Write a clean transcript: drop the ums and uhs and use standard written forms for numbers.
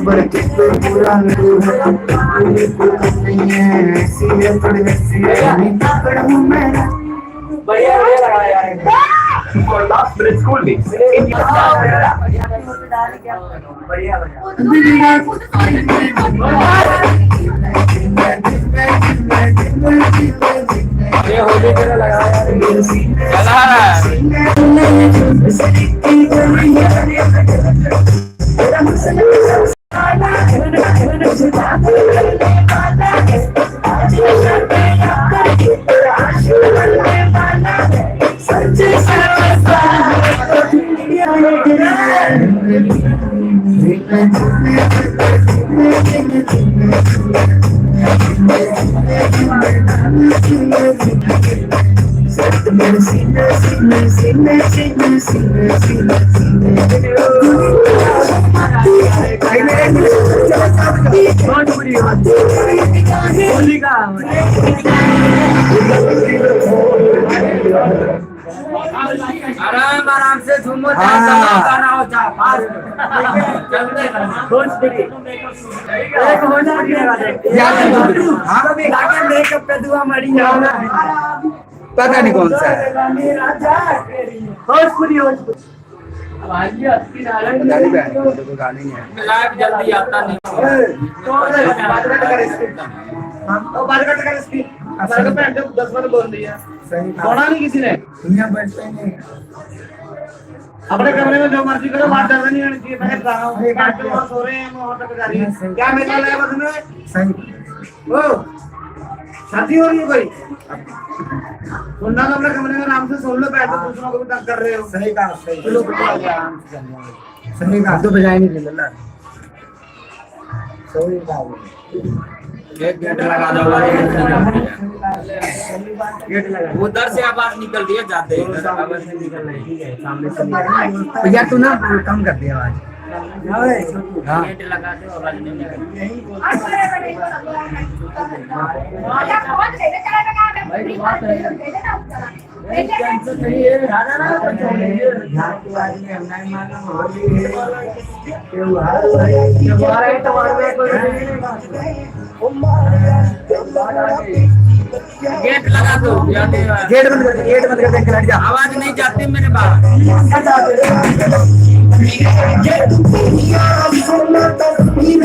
पर किसको पूरा नहीं है ऐसी है थोड़ी ऐसी है पकड़ हूँ मैं बढ़िया बढ़िया लगा यार for last minute school weeks India बढ़िया ये होली तेरा लगा यार चला आराम आराम से झूमो गाना हो मेकअप पे दुआ मरी पता नहीं कौन सा है लाइव जल्दी आता नहीं बोल दिया सोना नहीं किसी ने अपने कमरे में जो मर्जी करो बात करना नहीं चाहिए मैं सो रहे हैं क्या मेला लगा बस में सही ओ शादी हो रही है कोई सुनना तो अपने कमरे में आराम से सुन लो बैठ दूसरों को भी तंग कर रहे हो सही कहा सही कहा तो बजाय नहीं ले ला सही कहा एक गेट लगा दो गेट लगा उधर से आवाज निकल रही है जाते आवाज से निकल रही है ठीक है सामने से भैया तू ना कम कर दिया आवाज गेट लगा दो आवाज नहीं निकल गेट लगा दो गेट बंद कर दे आवाज नहीं जाती मेरे बाहर